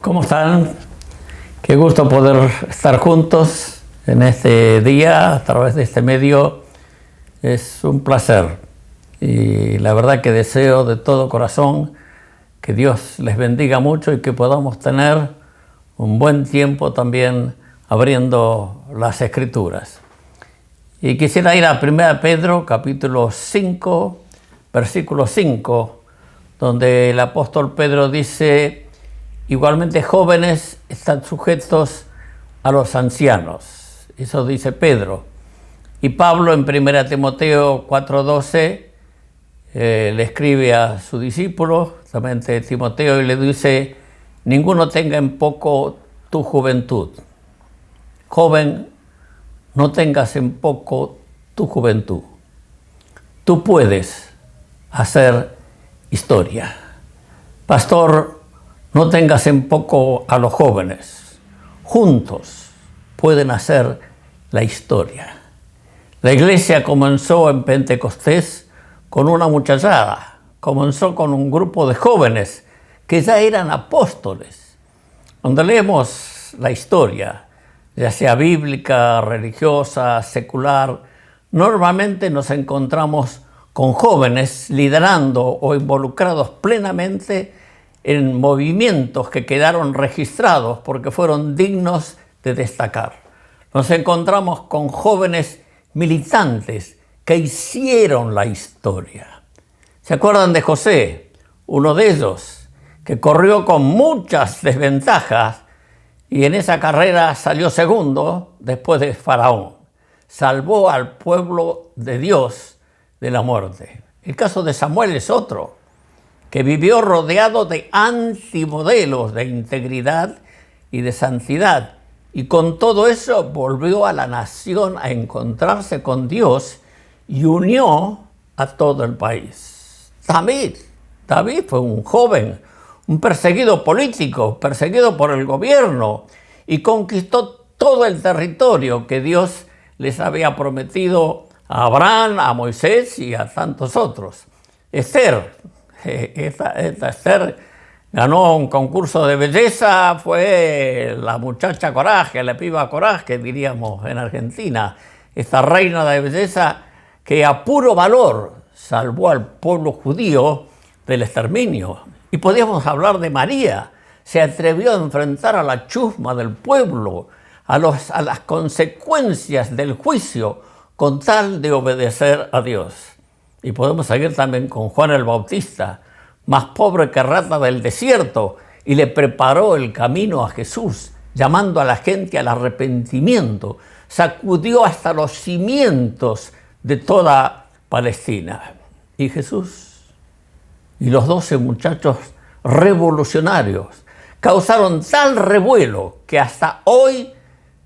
¿Cómo están? Qué gusto poder estar juntos en este día a través de este medio. Es un placer y la verdad que deseo de todo corazón que Dios les bendiga mucho y que podamos tener un buen tiempo también abriendo las Escrituras. Y quisiera ir a 1 Pedro capítulo 5, versículo 5, donde el apóstol Pedro dice: igualmente jóvenes están sujetos a los ancianos. Eso dice Pedro. Y Pablo en 1 Timoteo 4:12 le escribe a su discípulo, justamente Timoteo, y le dice: ninguno tenga en poco tu juventud. Joven, no tengas en poco tu juventud. Tú puedes hacer historia. Pastor, no tengas en poco a los jóvenes. Juntos pueden hacer la historia. La iglesia comenzó en Pentecostés con una muchachada. Comenzó con un grupo de jóvenes que ya eran apóstoles. Cuando leemos la historia, ya sea bíblica, religiosa, secular, normalmente nos encontramos con jóvenes liderando o involucrados plenamente en movimientos que quedaron registrados porque fueron dignos de destacar. Nos encontramos con jóvenes militantes que hicieron la historia. ¿Se acuerdan de José? Uno de ellos, que corrió con muchas desventajas y en esa carrera salió segundo después de Faraón. Salvó al pueblo de Dios de la muerte. El caso de Samuel es otro, que vivió rodeado de antimodelos de integridad y de santidad. Y con todo eso volvió a la nación a encontrarse con Dios y unió a todo el país. David fue un joven, un perseguido político, perseguido por el gobierno, y conquistó todo el territorio que Dios les había prometido a Abraham, a Moisés y a tantos otros. Esther ganó un concurso de belleza, fue la muchacha coraje, la piba coraje, diríamos en Argentina. Esta reina de belleza que a puro valor salvó al pueblo judío del exterminio. Y podíamos hablar de María, se atrevió a enfrentar a la chusma del pueblo, a las consecuencias del juicio, con tal de obedecer a Dios. Y podemos seguir también con Juan el Bautista, más pobre que rata del desierto, y le preparó el camino a Jesús, llamando a la gente al arrepentimiento. Sacudió hasta los cimientos de toda Palestina. Y Jesús y los 12 muchachos revolucionarios causaron tal revuelo que hasta hoy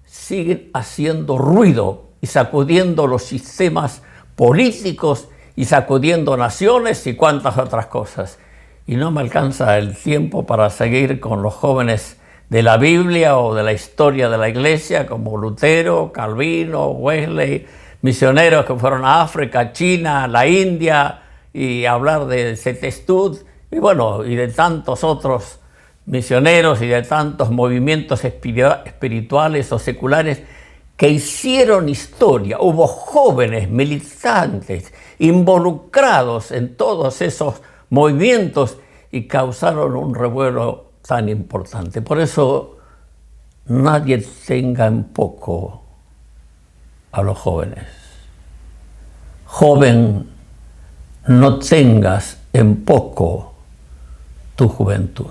siguen haciendo ruido y sacudiendo los sistemas políticos y sacudiendo naciones y cuantas otras cosas. Y no me alcanza el tiempo para seguir con los jóvenes de la Biblia o de la historia de la iglesia, como Lutero, Calvino, Wesley, misioneros que fueron a África, China, la India, y hablar de Setestud, y bueno, y de tantos otros misioneros y de tantos movimientos espirituales o seculares que hicieron historia. Hubo jóvenes militantes involucrados en todos esos movimientos y causaron un revuelo tan importante. Por eso nadie tenga en poco a los jóvenes. Joven, no tengas en poco tu juventud.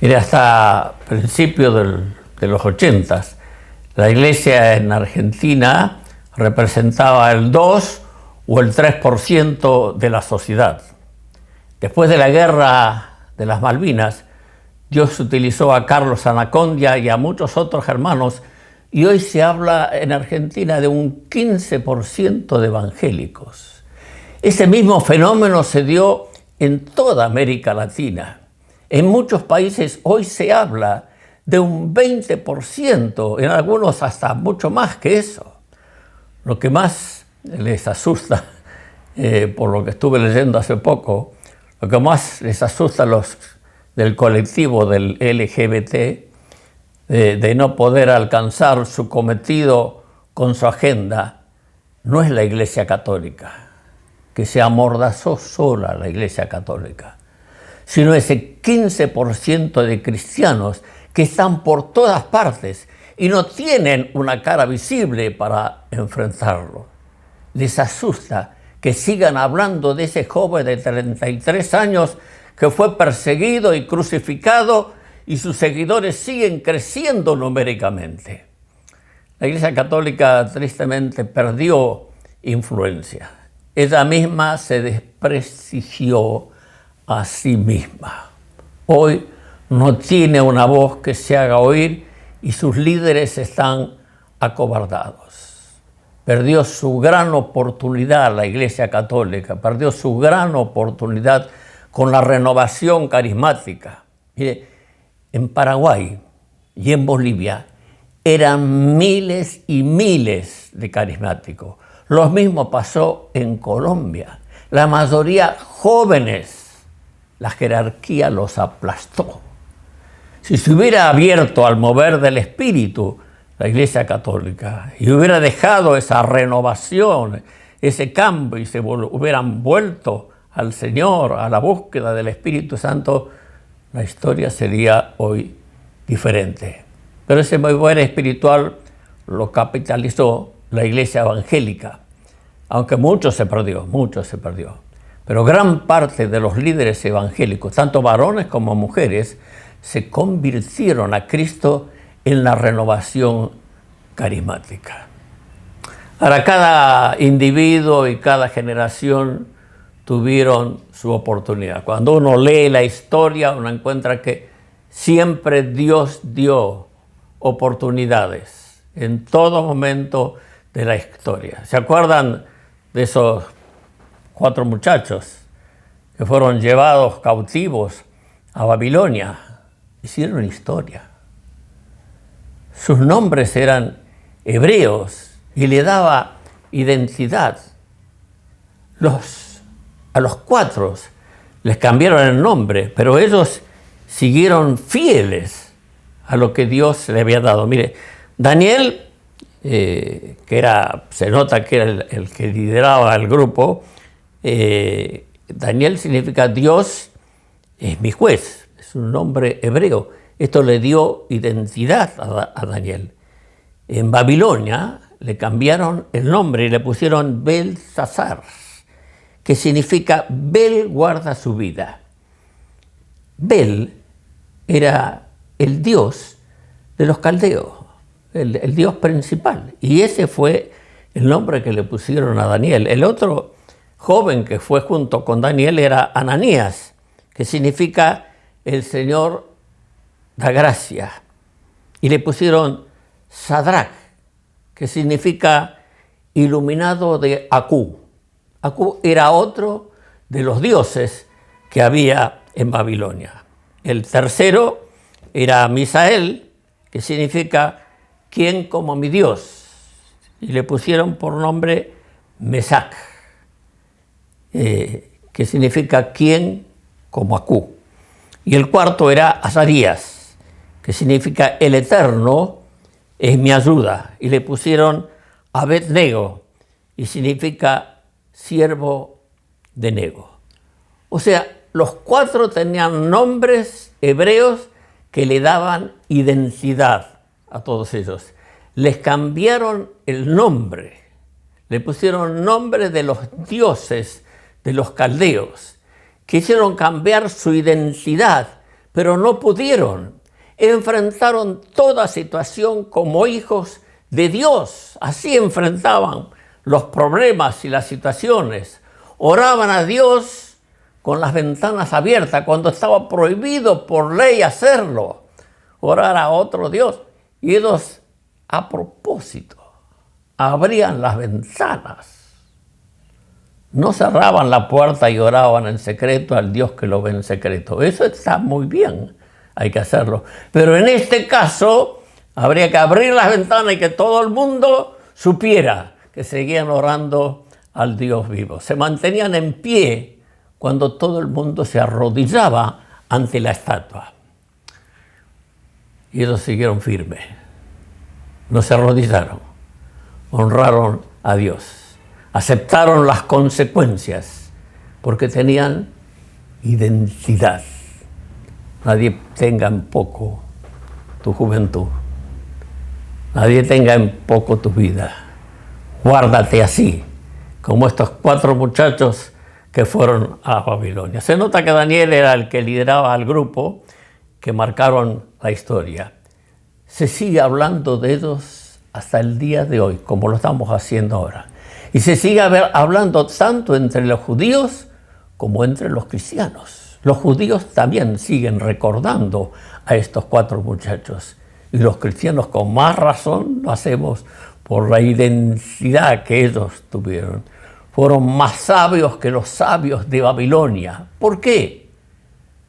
Mira, hasta principios de los 80s, la iglesia en Argentina representaba el 2 o el 3% de la sociedad. Después de la guerra de las Malvinas, Dios utilizó a Carlos Anacondia y a muchos otros hermanos, y hoy se habla en Argentina de un 15% de evangélicos. Ese mismo fenómeno se dio en toda América Latina. En muchos países hoy se habla de un 20%, en algunos hasta mucho más que eso. Lo que más les asusta, por lo que estuve leyendo hace poco, lo que más les asusta a los del colectivo del LGBT, de no poder alcanzar su cometido con su agenda, no es la Iglesia Católica, que se amordazó sola la Iglesia Católica, sino ese 15% de cristianos que están por todas partes y no tienen una cara visible para enfrentarlo. Les asusta que sigan hablando de ese joven de 33 años que fue perseguido y crucificado y sus seguidores siguen creciendo numéricamente. La Iglesia Católica tristemente perdió influencia. Ella misma se desprestigió a sí misma. Hoy no tiene una voz que se haga oír y sus líderes están acobardados. Perdió su gran oportunidad la Iglesia Católica, perdió su gran oportunidad con la renovación carismática. Mire, en Paraguay y en Bolivia eran miles y miles de carismáticos. Lo mismo pasó en Colombia. La mayoría jóvenes. La jerarquía los aplastó. Si se hubiera abierto al mover del Espíritu la Iglesia Católica y hubiera dejado esa renovación, ese cambio y se hubieran vuelto al Señor, a la búsqueda del Espíritu Santo, la historia sería hoy diferente. Pero ese mover espiritual lo capitalizó la Iglesia evangélica, aunque mucho se perdió. Pero gran parte de los líderes evangélicos, tanto varones como mujeres, se convirtieron a Cristo en la renovación carismática. Ahora, cada individuo y cada generación tuvieron su oportunidad. Cuando uno lee la historia, uno encuentra que siempre Dios dio oportunidades en todo momento de la historia. ¿Se acuerdan de esos 4 muchachos que fueron llevados cautivos a Babilonia? Hicieron historia. Sus nombres eran hebreos y le daba identidad. A los 4 les cambiaron el nombre, pero ellos siguieron fieles a lo que Dios le había dado. Mire, Daniel, se nota que era el que lideraba el grupo. Daniel significa Dios es mi juez, es un nombre hebreo. Esto le dio identidad a Daniel. En Babilonia le cambiaron el nombre y le pusieron Belsasar, que significa Bel guarda su vida. Bel era el dios de los caldeos, el dios principal. Y ese fue el nombre que le pusieron a Daniel. El otro joven que fue junto con Daniel era Ananías, que significa el Señor da gracia. Y le pusieron Sadrach, que significa iluminado de Acú. Acú era otro de los dioses que había en Babilonia. El tercero era Misael, que significa ¿quién como mi Dios? Y le pusieron por nombre Mesac, que significa ¿quién como Acú? Y el cuarto era Azarías, que significa el Eterno es mi ayuda. Y le pusieron Abed-nego, y significa siervo de Nego. O sea, los 4 tenían nombres hebreos que le daban identidad a todos ellos. Les cambiaron el nombre, le pusieron nombre de los dioses de los caldeos. Quisieron cambiar su identidad, pero no pudieron. Enfrentaron toda situación como hijos de Dios. Así enfrentaban los problemas y las situaciones. Oraban a Dios con las ventanas abiertas cuando estaba prohibido por ley hacerlo. Orar a otro Dios. Y ellos, a propósito, abrían las ventanas. No cerraban la puerta y oraban en secreto al Dios que lo ve en secreto. Eso está muy bien, hay que hacerlo. Pero en este caso, habría que abrir las ventanas y que todo el mundo supiera que seguían orando al Dios vivo. Se mantenían en pie cuando todo el mundo se arrodillaba ante la estatua. Y ellos siguieron firmes, no se arrodillaron, honraron a Dios, aceptaron las consecuencias, porque tenían identidad. Nadie tenga en poco tu juventud, nadie tenga en poco tu vida. Guárdate así, como estos 4 muchachos que fueron a Babilonia. Se nota que Daniel era el que lideraba al grupo que marcaron la historia. Se sigue hablando de ellos hasta el día de hoy, como lo estamos haciendo ahora. Y se sigue hablando tanto entre los judíos como entre los cristianos. Los judíos también siguen recordando a estos 4 muchachos. Y los cristianos con más razón lo hacemos por la identidad que ellos tuvieron. Fueron más sabios que los sabios de Babilonia. ¿Por qué?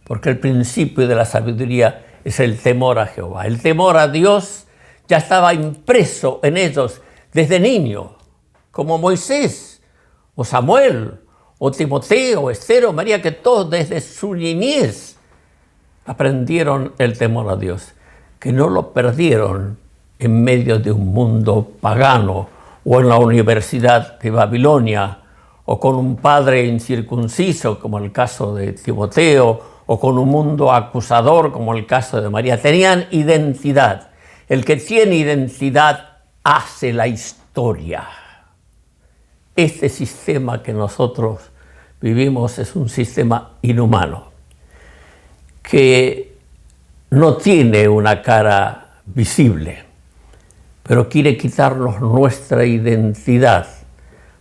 Porque el principio de la sabiduría es el temor a Jehová. El temor a Dios ya estaba impreso en ellos desde niño, como Moisés, o Samuel, o Timoteo, Esther, o María, que todos desde su niñez aprendieron el temor a Dios, que no lo perdieron en medio de un mundo pagano o en la universidad de Babilonia, o con un padre incircunciso, como el caso de Timoteo, o con un mundo acusador, como el caso de María. Tenían identidad. El que tiene identidad hace la historia. Este sistema que nosotros vivimos es un sistema inhumano, que no tiene una cara visible, pero quiere quitarnos nuestra identidad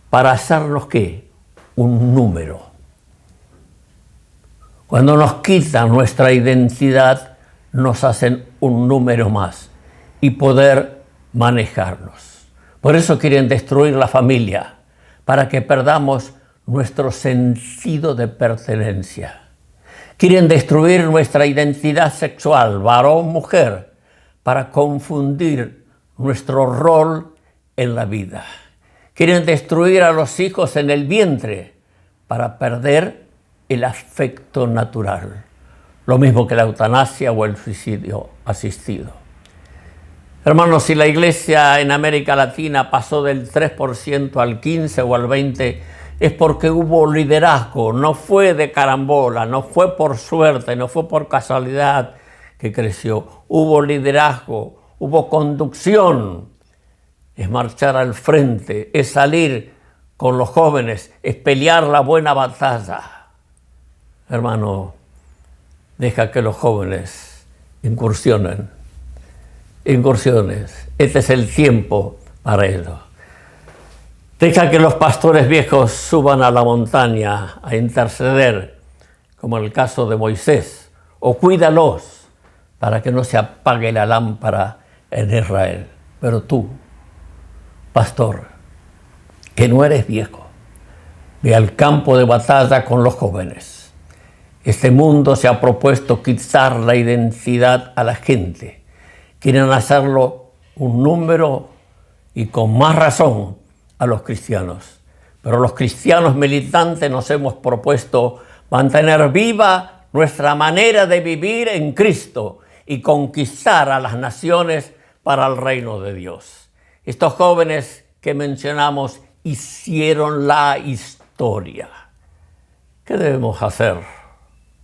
para hacernos, ¿qué? Un número. Cuando nos quitan nuestra identidad, nos hacen un número más y poder manejarnos. Por eso quieren destruir la familia, para que perdamos nuestro sentido de pertenencia. Quieren destruir nuestra identidad sexual, varón, mujer, para confundir nuestro rol en la vida. Quieren destruir a los hijos en el vientre para perder el afecto natural. Lo mismo que la eutanasia o el suicidio asistido. Hermanos, si la iglesia en América Latina pasó del 3% al 15% o al 20%, es porque hubo liderazgo, no fue de carambola, no fue por suerte, no fue por casualidad que creció. Hubo liderazgo, hubo conducción. Es marchar al frente, es salir con los jóvenes, es pelear la buena batalla. Hermano, deja que los jóvenes incursiones. Este es el tiempo para ello. Deja que los pastores viejos suban a la montaña a interceder, como en el caso de Moisés, o cuídalos para que no se apague la lámpara en Israel. Pero tú, pastor, que no eres viejo, ve al campo de batalla con los jóvenes. Este mundo se ha propuesto quitar la identidad a la gente. Quieren hacerlo un número y con más razón a los cristianos. Pero los cristianos militantes nos hemos propuesto mantener viva nuestra manera de vivir en Cristo y conquistar a las naciones para el reino de Dios. Estos jóvenes que mencionamos hicieron la historia. ¿Qué debemos hacer?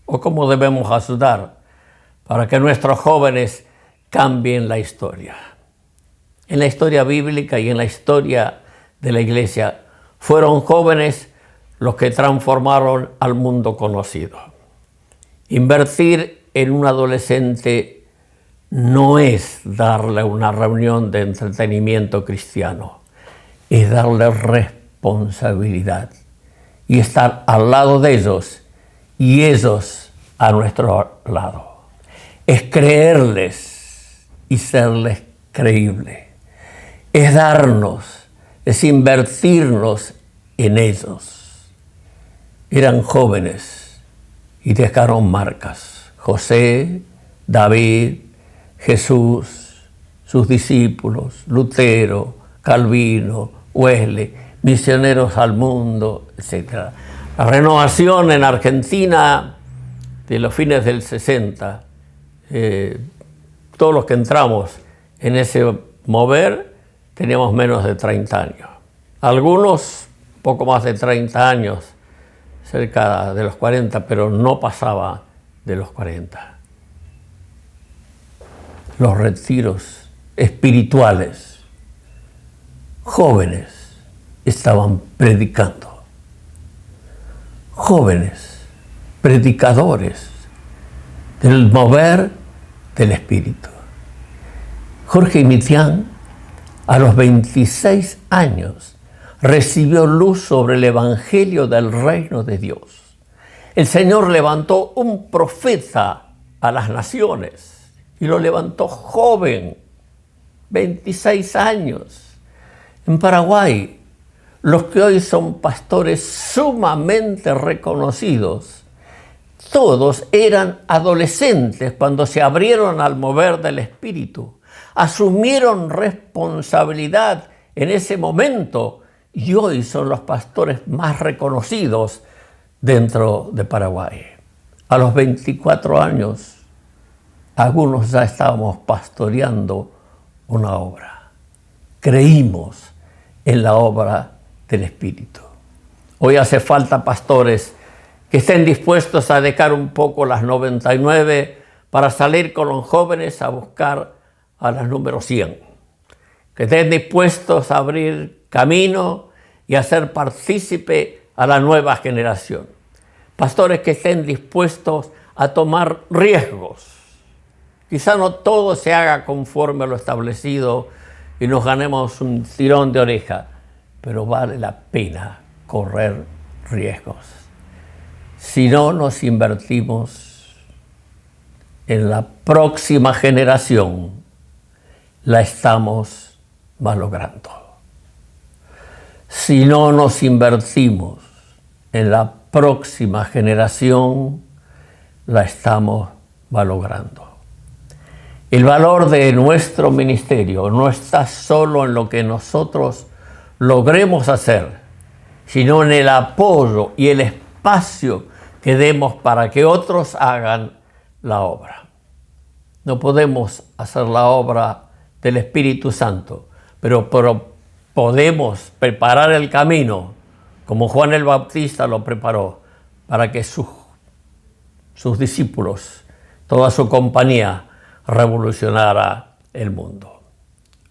¿O cómo debemos ayudar para que nuestros jóvenes cambien la historia? En la historia bíblica y en la historia de la iglesia, fueron jóvenes los que transformaron al mundo conocido. Invertir en un adolescente no es darle una reunión de entretenimiento cristiano, es darle responsabilidad y estar al lado de ellos y ellos a nuestro lado. Es creerles y serles creíble. Es darnos, es invertirnos en ellos. Eran jóvenes y dejaron marcas. José, David, Jesús, sus discípulos, Lutero, Calvino, Wesley, misioneros al mundo, etc. La renovación en Argentina de los fines del 60, todos los que entramos en ese mover teníamos menos de 30 años. Algunos poco más de 30 años, cerca de los 40, pero no pasaba de los 40. Los retiros espirituales, jóvenes estaban predicando. Jóvenes predicadores del mover del Espíritu. Jorge Mitián, a los 26 años, recibió luz sobre el Evangelio del Reino de Dios. El Señor levantó un profeta a las naciones y lo levantó joven, 26 años. En Paraguay, los que hoy son pastores sumamente reconocidos, todos eran adolescentes cuando se abrieron al mover del Espíritu, asumieron responsabilidad en ese momento y hoy son los pastores más reconocidos dentro de Paraguay. A los 24 años, algunos ya estábamos pastoreando una obra. Creímos en la obra del Espíritu. Hoy hace falta pastores que estén dispuestos a dejar un poco las 99 para salir con los jóvenes a buscar a las número 100. Que estén dispuestos a abrir camino y a ser partícipe a la nueva generación. Pastores que estén dispuestos a tomar riesgos. Quizá no todo se haga conforme a lo establecido y nos ganemos un tirón de oreja, pero vale la pena correr riesgos. Si no nos invertimos en la próxima generación, la estamos malogrando. Si no nos invertimos en la próxima generación, la estamos malogrando. El valor de nuestro ministerio no está solo en lo que nosotros logremos hacer, sino en el apoyo y el espacio que demos para que otros hagan la obra. No podemos hacer la obra del Espíritu Santo, pero podemos preparar el camino, como Juan el Bautista lo preparó, para que sus discípulos, toda su compañía, revolucionara el mundo.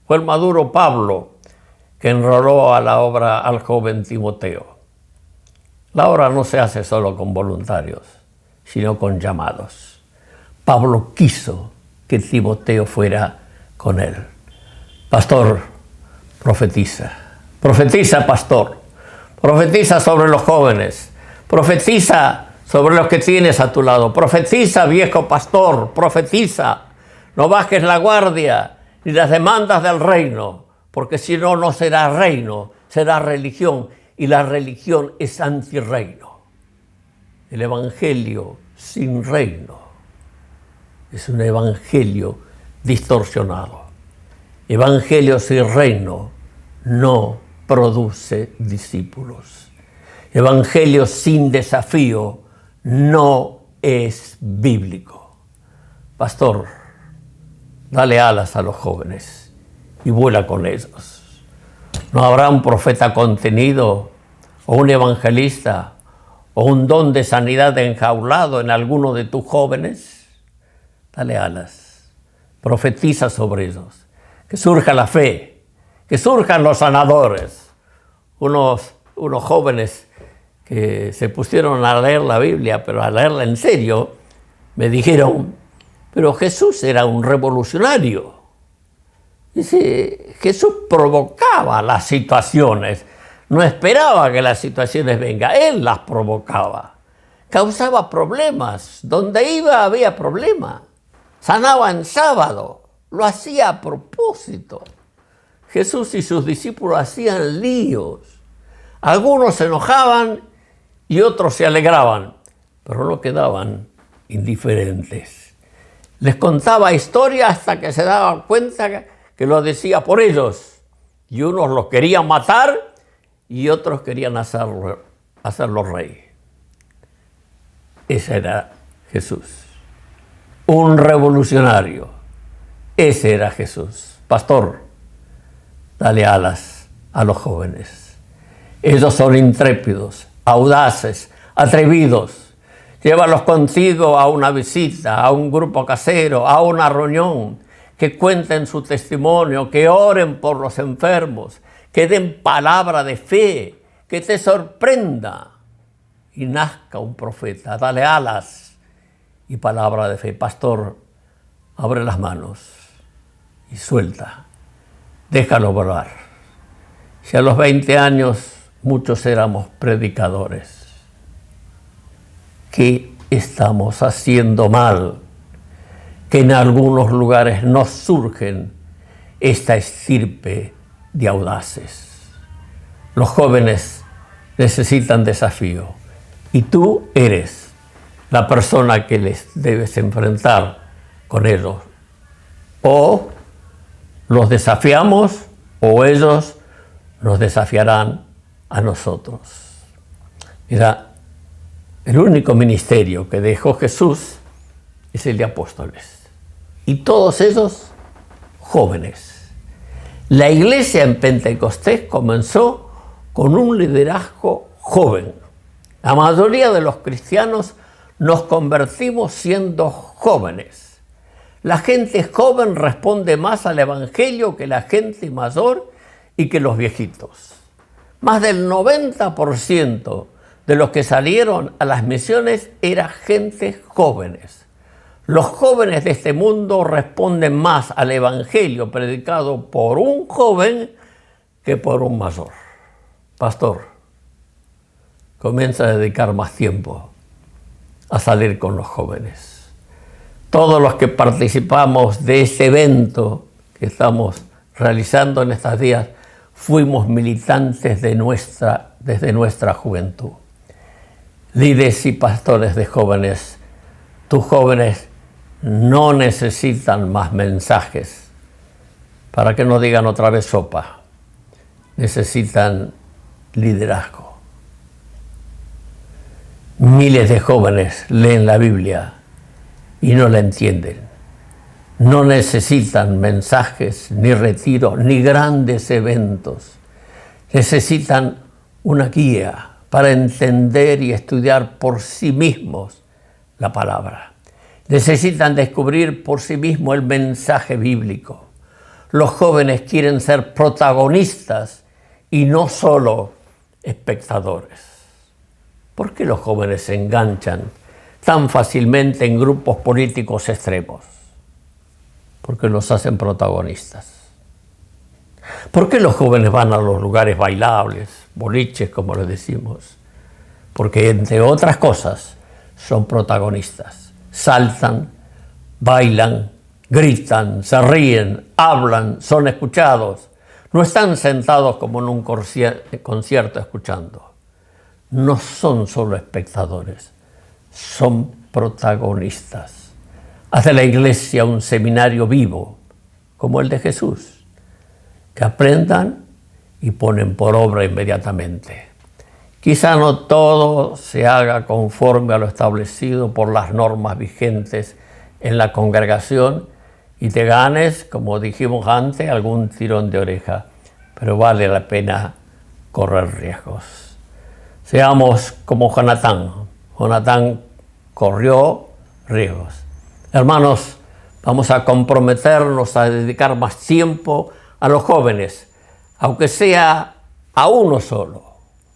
Fue el maduro Pablo que enroló a la obra al joven Timoteo. La obra no se hace solo con voluntarios, sino con llamados. Pablo quiso que Timoteo fuera con él. Pastor, profetiza. Profetiza, pastor. Profetiza sobre los jóvenes. Profetiza sobre los que tienes a tu lado. Profetiza, viejo pastor. Profetiza. No bajes la guardia ni las demandas del reino, porque si no, no será reino, será religión. Y la religión es antirreino. El evangelio sin reino es un evangelio distorsionado. Evangelio sin reino no produce discípulos. Evangelio sin desafío no es bíblico. Pastor, dale alas a los jóvenes y vuela con ellos. ¿No habrá un profeta contenido o un evangelista o un don de sanidad enjaulado en alguno de tus jóvenes? Dale alas, profetiza sobre ellos, que surja la fe, que surjan los sanadores. Unos jóvenes que se pusieron a leer la Biblia, pero a leerla en serio, me dijeron, pero Jesús era un revolucionario. Dice, Jesús provocaba las situaciones, no esperaba que las situaciones vengan, Él las provocaba. Causaba problemas, donde iba había problemas. Sanaba en sábado, lo hacía a propósito. Jesús y sus discípulos hacían líos. Algunos se enojaban y otros se alegraban, pero no quedaban indiferentes. Les contaba historias hasta que se daban cuenta que lo decía por ellos. Y unos los querían matar y otros querían hacerlo rey. Esa era Jesús. Un revolucionario. Ese era Jesús. Pastor, dale alas a los jóvenes. Ellos son intrépidos, audaces, atrevidos. Llévalos contigo a una visita, a un grupo casero, a una reunión, que cuenten su testimonio, que oren por los enfermos, que den palabra de fe, que te sorprenda y nazca un profeta. Dale alas y palabra de fe. Pastor, abre las manos y suelta. Déjalo volar. Si a los 20 años muchos éramos predicadores, ¿qué estamos haciendo mal? Que en algunos lugares nos surgen esta estirpe de audaces. Los jóvenes necesitan desafío y tú eres la persona que les debes enfrentar con ellos. O los desafiamos o ellos nos desafiarán a nosotros. Mira, el único ministerio que dejó Jesús es el de apóstoles. Y todos ellos jóvenes. La iglesia en Pentecostés comenzó con un liderazgo joven. La mayoría de los cristianos nos convertimos siendo jóvenes. La gente joven responde más al evangelio que la gente mayor y que los viejitos. Más del 90% de los que salieron a las misiones era gente jóvenes. Los jóvenes de este mundo responden más al evangelio predicado por un joven que por un mayor. Pastor, comienza a dedicar más tiempo a salir con los jóvenes. Todos los que participamos de este evento que estamos realizando en estos días, fuimos militantes desde nuestra juventud. Líderes y pastores de jóvenes, tus jóvenes no necesitan más mensajes para que no digan otra vez sopa. Necesitan liderazgo. Miles de jóvenes leen la Biblia y no la entienden. No necesitan mensajes, ni retiros, ni grandes eventos. Necesitan una guía para entender y estudiar por sí mismos la palabra. Necesitan descubrir por sí mismos el mensaje bíblico. Los jóvenes quieren ser protagonistas y no solo espectadores. ¿Por qué los jóvenes se enganchan tan fácilmente en grupos políticos extremos? Porque los hacen protagonistas. ¿Por qué los jóvenes van a los lugares bailables, boliches, como les decimos? Porque, entre otras cosas, son protagonistas. Saltan, bailan, gritan, se ríen, hablan, son escuchados. No están sentados como en un concierto escuchando. No son solo espectadores, son protagonistas. Haz de la iglesia un seminario vivo, como el de Jesús, que aprendan y ponen por obra inmediatamente. Quizá no todo se haga conforme a lo establecido por las normas vigentes en la congregación y te ganes, como dijimos antes, algún tirón de oreja, pero vale la pena correr riesgos. Seamos como Jonatán. Jonatán corrió riesgos. Hermanos, vamos a comprometernos a dedicar más tiempo a los jóvenes, aunque sea a uno solo,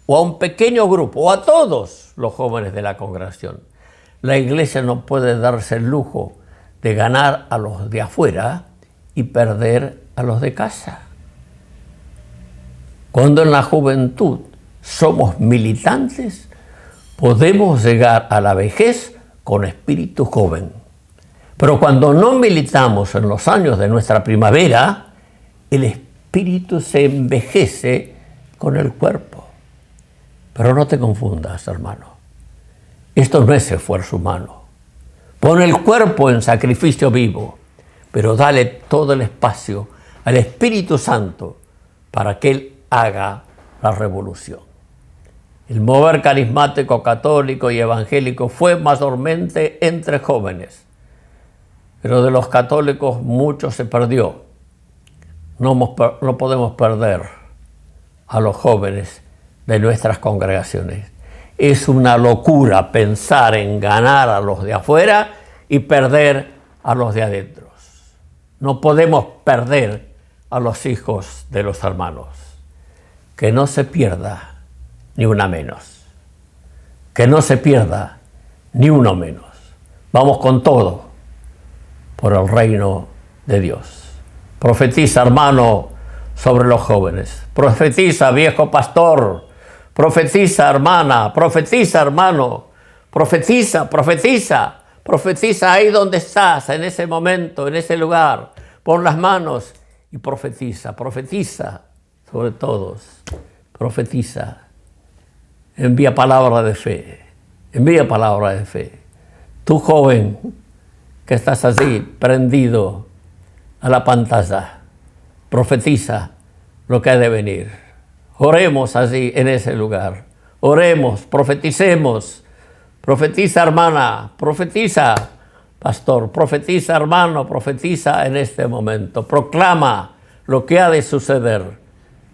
o a un pequeño grupo, o a todos los jóvenes de la congregación. La iglesia no puede darse el lujo de ganar a los de afuera y perder a los de casa. Cuando en la juventud somos militantes, podemos llegar a la vejez con espíritu joven. Pero cuando no militamos en los años de nuestra primavera, el espíritu se envejece con el cuerpo. Pero no te confundas, hermano. Esto no es esfuerzo humano. Pon el cuerpo en sacrificio vivo, pero dale todo el espacio al Espíritu Santo para que Él haga la revolución. El mover carismático, católico y evangélico fue mayormente entre jóvenes, pero de los católicos mucho se perdió. No podemos perder a los jóvenes de nuestras congregaciones. Es una locura pensar en ganar a los de afuera y perder a los de adentro. No podemos perder a los hijos de los hermanos. Que no se pierda ni una menos. Que no se pierda ni uno menos. Vamos con todo por el reino de Dios. Profetiza, hermano, sobre los jóvenes. Profetiza, viejo pastor. Profetiza, hermana. Profetiza, hermano. Profetiza, profetiza. Profetiza ahí donde estás, en ese momento, en ese lugar. Pon las manos y profetiza. Profetiza sobre todos. Profetiza. Envía palabra de fe. Envía palabra de fe. Tú, joven, que estás así, prendido a la pantalla, profetiza lo que ha de venir. Oremos así en ese lugar. Oremos, profeticemos. Profetiza, hermana, profetiza, pastor, profetiza, hermano, profetiza en este momento. Proclama lo que ha de suceder,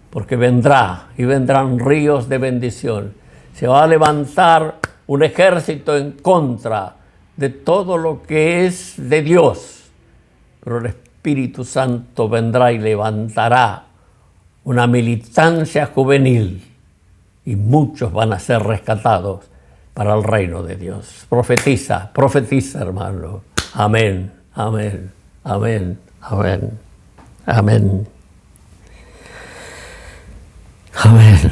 porque vendrá y vendrán ríos de bendición. Se va a levantar un ejército en contra de todo lo que es de Dios, pero el Espíritu Santo vendrá y levantará una militancia juvenil y muchos van a ser rescatados para el reino de Dios. Profetiza, profetiza, hermano. Amén, amén, amén, amén, amén. Amén.